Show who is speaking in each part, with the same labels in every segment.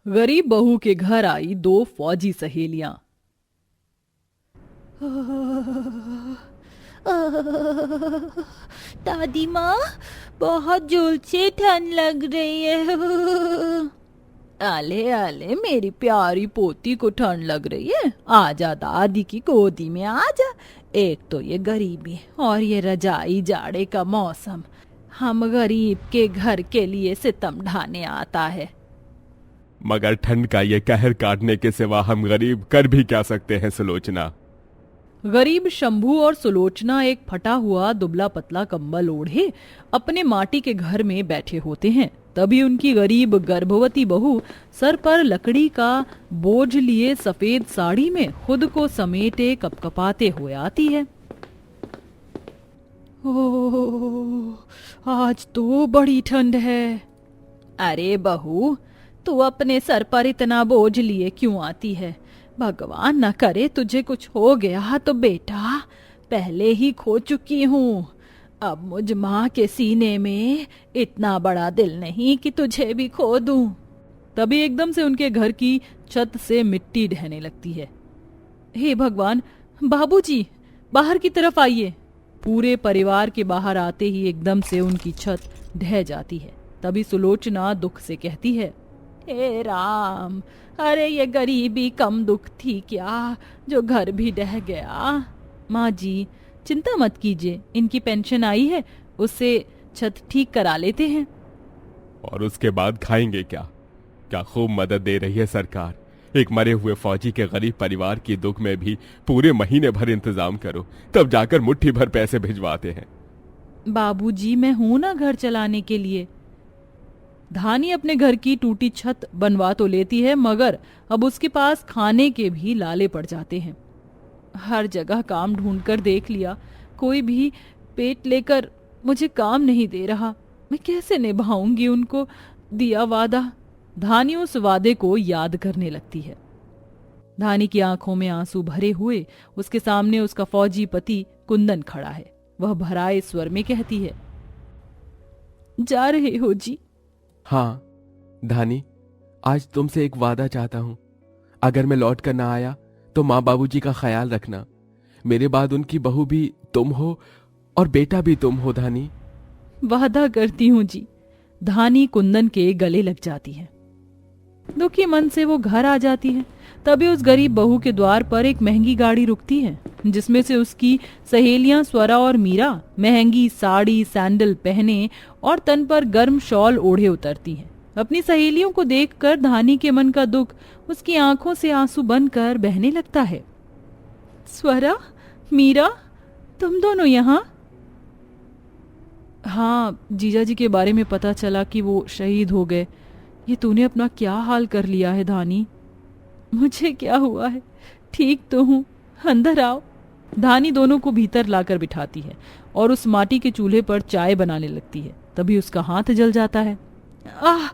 Speaker 1: गरीब बहू के घर आई दो फौजी सहेलियां।
Speaker 2: दादी माँ, बहुत जोर से ठंड लग रही है।
Speaker 1: आले आले मेरी प्यारी पोती को ठंड लग रही है, आजा दादी की गोदी में आजा। एक तो ये गरीबी और ये रजाई जाड़े का मौसम हम गरीब के घर के लिए सितम ढाने आता है।
Speaker 3: मगर ठंड का ये कहर काटने के सिवा हम गरीब कर भी क्या सकते हैं सुलोचना।
Speaker 1: गरीब शंभू और सुलोचना एक फटा हुआ दुबला पतला कंबल ओढ़े अपने माटी के घर में बैठे होते हैं। तभी उनकी गरीब गर्भवती बहू सर पर लकड़ी का बोझ लिए सफेद साड़ी में खुद को समेटे कपकपाते हुए आती है। ओह, आज तो बड़ी ठंड है। अरे बहू, तू अपने सर पर इतना बोझ लिए क्यों आती है? भगवान न करे तुझे कुछ हो गया तो बेटा, पहले ही खो चुकी हूँ। अब मुझ माँ के सीने में इतना बड़ा दिल नहीं कि तुझे भी खो दूं। तभी एकदम से उनके घर की छत से मिट्टी ढहने लगती है। हे भगवान, बाबूजी बाहर की तरफ आइए। पूरे परिवार के बाहर आते ही एकदम से उनकी छत ढह जाती है। तभी सुलोचना दुख से कहती है, हे राम, अरे ये गरीबी कम दुख थी क्या जो घर भी ढह गया। माँ जी चिंता मत कीजिए, इनकी पेंशन आई है, उससे छत ठीक करा लेते हैं।
Speaker 3: और उसके बाद खाएंगे क्या? क्या खूब मदद दे रही है सरकार। एक मरे हुए फौजी के गरीब परिवार की दुख में भी पूरे महीने भर इंतजाम करो, तब जाकर मुट्ठी भर पैसे भिजवाते हैं।
Speaker 1: बाबूजी मैं हूं ना घर चलाने के लिए। धानी अपने घर की टूटी छत बनवा तो लेती है, मगर अब उसके पास खाने के भी लाले पड़ जाते हैं। हर जगह काम ढूंढकर देख लिया, कोई भी पेट लेकर मुझे काम नहीं दे रहा। मैं कैसे निभाऊंगी उनको दिया वादा? धानी उस वादे को याद करने लगती है। धानी की आंखों में आंसू भरे हुए उसके सामने उसका फौजी पति कुंदन खड़ा है। वह भराए स्वर में कहती है, जा रहे हो जी?
Speaker 4: हाँ धानी, आज तुमसे एक वादा चाहता हूं। अगर मैं लौट कर ना आया तो माँ बाबूजी का ख्याल रखना। मेरे बाद उनकी बहू भी तुम हो और बेटा भी तुम हो धानी।
Speaker 1: वादा करती हूँ जी। धानी कुंदन के गले लग जाती है। दुखी मन से वो घर आ जाती है। तभी उस गरीब बहू के द्वार पर एक महंगी गाड़ी रुकती है, जिसमें से उसकी सहेलियां स्वरा और मीरा महंगी साड़ी सैंडल पहने और तन पर गर्म शॉल ओढ़े उतरती हैं। अपनी सहेलियों को देखकर धानी के मन का दुख उसकी आंखों से आंसू बनकर बहने लगता है। स्वरा, मीरा, तुम दोनों यहाँ? हाँ, जीजा जी के बारे में पता चला कि वो शहीद हो गए। ये तूने अपना क्या हाल कर लिया है धानी? मुझे क्या हुआ है, ठीक तो हूँ, अंदर आओ। धानी दोनों को भीतर लाकर बिठाती है और उस माटी के चूल्हे पर चाय बनाने लगती है। तभी उसका हाथ जल जाता है। आह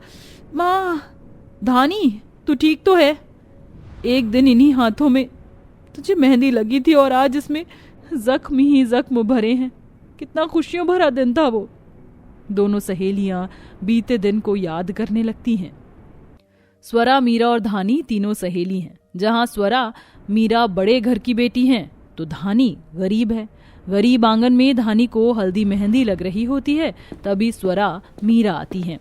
Speaker 1: माँ! धानी तू ठीक तो है? एक दिन इन्हीं हाथों में तुझे मेहंदी लगी थी और आज इसमें जख्म ही जख्म भरे हैं। कितना खुशियों भरा दिन था वो। दोनों सहेलियां बीते दिन को याद करने लगती हैं। स्वरा, मीरा और धानी तीनों सहेली हैं। जहां स्वरा मीरा बड़े घर की बेटी हैं तो धानी गरीब है। गरीब आंगन में धानी को हल्दी मेहंदी लग रही होती है। तभी स्वरा मीरा आती है।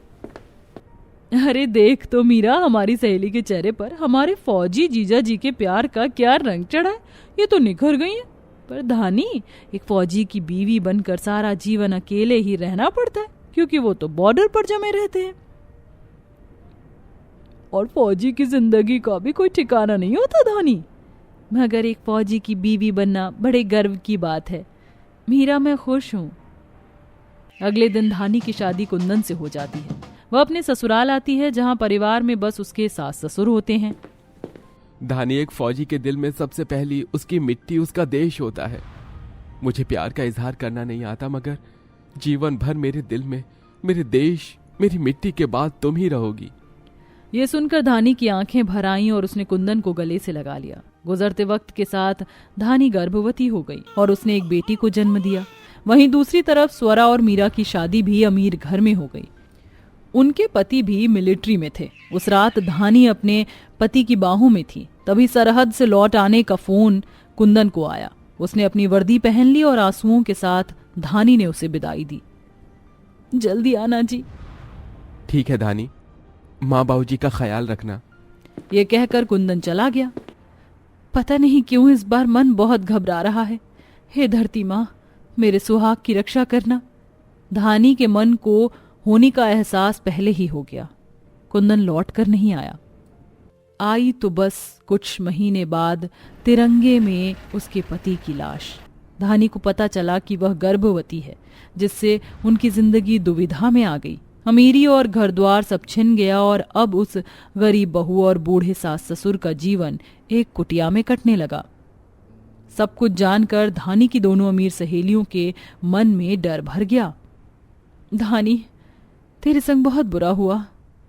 Speaker 1: अरे देख तो मीरा, हमारी सहेली के चेहरे पर हमारे फौजी जीजा जी के प्यार का क्या रंग चढ़ा है। ये तो निखर गई है। पर धानी, एक फौजी की बीवी बनकर सारा जीवन अकेले ही रहना पड़ता है, क्योंकि वो तो बॉर्डर पर जमे रहते हैं और फौजी की जिंदगी का भी कोई ठिकाना नहीं होता धानी। मगर एक फौजी की बीवी बनना बड़े गर्व की बात है। मीरा, मैं खुश हूँ। अगले दिन धानी की शादी कुंदन से हो जाती है। वह अपने ससुराल आती है, जहाँ परिवार में बस उसके सास ससुर होते हैं।
Speaker 4: धानी, एक फौजी के दिल में सबसे पहली उसकी मिट्टी उसका देश होता है। मुझे प्यार का इजहार करना नहीं आता, मगर जीवन भर मेरे दिल में मेरे देश, मेरी मिट्टी के बाद तुम ही रहोगी।
Speaker 1: ये सुनकर धानी की आंखें भर आईं और उसने कुंदन को गले से लगा लिया। गुजरते वक्त के साथ धानी गर्भवती हो गई और उसने एक बेटी को जन्म दिया। वहीं दूसरी तरफ स्वरा और मीरा की शादी भी अमीर घर में हो गई। उनके पति भी मिलिट्री में थे। उस रात धानी अपने पति की बाहों में थी। तभी सरहद से लौट आने का फोन कुंदन को आया। उसने अपनी वर्दी पहन ली और आंसुओं के साथ धानी ने उसे विदाई दी। जल्दी आना जी।
Speaker 4: ठीक है धानी, माँ बाबूजी का ख्याल रखना।
Speaker 1: ये कहकर कुंदन चला गया। पता नहीं क्यों इस बार मन बहुत घबरा रहा है। हे धरती माँ, मेरे सुहाग की रक्षा करना। धानी के मन को होने का एहसास पहले ही हो गया। कुंदन लौट कर नहीं आया। आई तो बस कुछ महीने बाद तिरंगे में उसके पति की लाश। धानी को पता चला कि वह गर्भवती है, जिससे उनकी जिंदगी दुविधा में आ गई। अमीरी और घर द्वार सब छिन गया और अब उस गरीब बहू और बूढ़े सास ससुर का जीवन एक कुटिया में कटने लगा। सब कुछ जानकर धानी की दोनों अमीर सहेलियों के मन में डर भर गया। धानी, तेरे संग बहुत बुरा हुआ।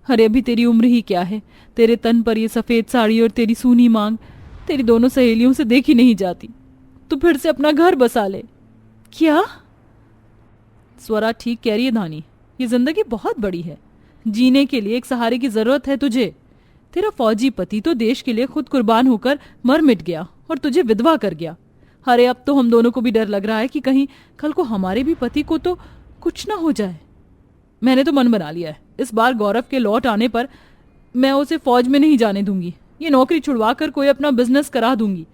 Speaker 1: अरे अभी तेरी उम्र ही क्या है। तेरे तन पर ये सफेद साड़ी और तेरी सूनी मांग तेरी दोनों सहेलियों से देखी नहीं जाती। तू फिर से अपना घर बसा ले। क्या? स्वरा ठीक कह रही है धानी। ये जिंदगी बहुत बड़ी है। जीने के लिए एक सहारे की जरूरत है तुझे। तेरा फौजी पति तो देश के लिए खुद कुर्बान होकर मर मिट गया और तुझे विधवा कर गया। अरे अब तो हम दोनों को भी डर लग रहा है कि कहीं कल को हमारे भी पति को तो कुछ ना हो जाए। मैंने तो मन बना लिया है, इस बार गौरव के लौट आने पर मैं उसे फौज में नहीं जाने दूंगी। ये नौकरी छुड़वा कर कोई अपना बिजनेस करा दूंगी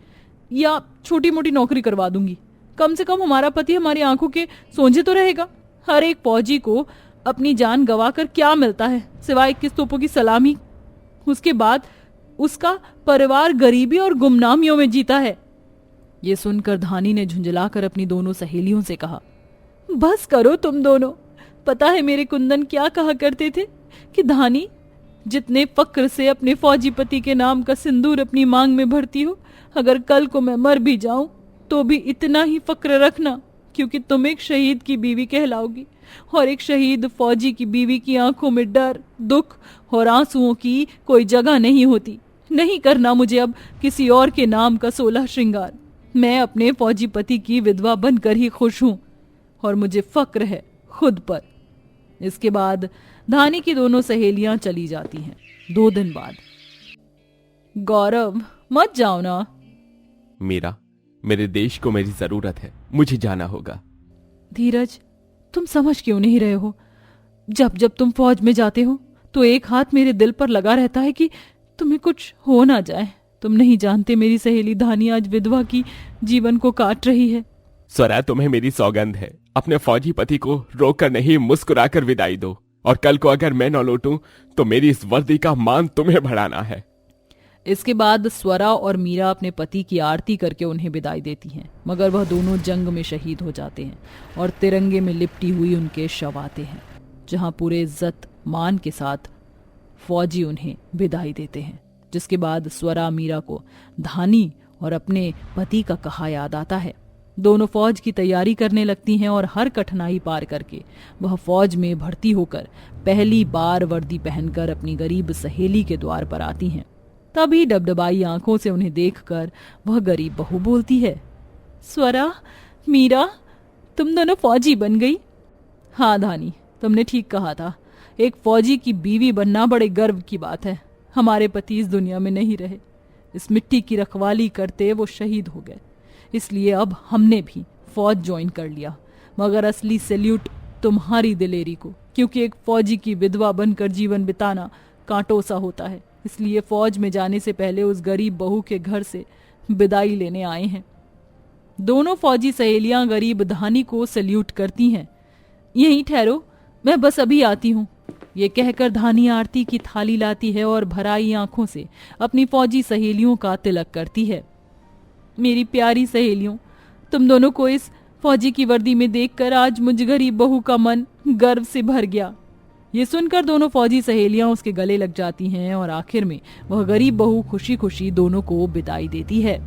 Speaker 1: या छोटी मोटी नौकरी करवा दूंगी। कम से कम हमारा पति हमारी आंखों के सोंझे तो रहेगा। हर एक फौजी को अपनी जान गवा कर क्या मिलता है सिवाय 21 तोपों की सलामी। उसके बाद उसका परिवार गरीबी और गुमनामियों में जीता है। ये सुनकर धानी ने झुंझलाकर अपनी दोनों सहेलियों से कहा, बस करो तुम दोनों। पता है मेरे कुंदन क्या कहा करते थे कि धानी, जितने फक्र से अपने फौजी पति के नाम का सिंदूर अपनी मांग में भरती हो, अगर कल को मैं मर भी जाऊं तो भी इतना ही फक्र रखना, क्योंकि तुम एक शहीद की बीवी कहलाओगी और एक शहीद फौजी की बीवी की आंखों में डर, दुख और आंसुओं की कोई जगह नहीं होती। नहीं करना मुझे अब किसी और के नाम का 16 श्रृंगार। मैं अपने फौजी पति की विधवा बनकर ही खुश हूं और मुझे फक्र है खुद पर। इसके बाद धानी की दोनों सहेलियां चली जाती हैं। 2 दिन बाद, गौरव मत जाओ ना।
Speaker 4: मीरा, मेरे देश को मेरी जरूरत है, मुझे जाना होगा।
Speaker 1: धीरज, तुम समझ क्यों नहीं रहे हो? जब जब तुम फौज में जाते हो तो एक हाथ मेरे दिल पर लगा रहता है कि तुम्हें कुछ हो ना जाए। तुम नहीं जानते मेरी सहेली धानी आज विधवा की जीवन को काट रही है।
Speaker 4: स्वरा, तुम्हें मेरी सौगंध है, अपने फौजी पति को रोककर नहीं मुस्कुराकर विदाई दो। और कल को अगर मैं न लौटूं तो मेरी इस वर्दी का मान तुम्हें बढ़ाना है।
Speaker 1: इसके बाद स्वरा और मीरा अपने पति की आरती करके उन्हें विदाई देती हैं, मगर वह दोनों जंग में शहीद हो जाते हैं और तिरंगे में लिपटी हुई उनके शव आते हैं, जहां पूरे इज्जत मान के साथ फौजी उन्हें विदाई देते हैं। जिसके बाद स्वरा मीरा को धानी और अपने पति का कहा याद आता है। दोनों फौज की तैयारी करने लगती हैं और हर कठिनाई पार करके वह फौज में भर्ती होकर पहली बार वर्दी पहनकर अपनी गरीब सहेली के द्वार पर आती हैं। तभी डबडबाई आंखों से उन्हें देखकर वह गरीब बहू बोलती है, स्वरा, मीरा, तुम दोनों फौजी बन गई। हाँ धानी, तुमने ठीक कहा था। एक फौजी की बीवी बनना बड़े गर्व की बात है। हमारे पति इस दुनिया में नहीं रहे। इस मिट्टी की रखवाली करते वो शहीद हो गए, इसलिए अब हमने भी फौज ज्वाइन कर लिया। मगर असली सैल्यूट तुम्हारी दिलेरी को, क्योंकि एक फौजी की विधवा बनकर जीवन बिताना कांटों सा होता है। इसलिए फौज में जाने से पहले उस गरीब बहू के घर से विदाई लेने आए हैं। दोनों फौजी सहेलियां गरीब धानी को सैल्यूट करती हैं। यहीं ठहरो, मैं बस अभी आती हूँ। ये कहकर धानी आरती की थाली लाती है और भराई आंखों से अपनी फौजी सहेलियों का तिलक करती है। मेरी प्यारी सहेलियों, तुम दोनों को इस फौजी की वर्दी में देखकर आज मुझ गरीब बहू का मन गर्व से भर गया। ये सुनकर दोनों फौजी सहेलियां उसके गले लग जाती हैं और आखिर में वह गरीब बहू खुशी खुशी दोनों को विदाई देती है।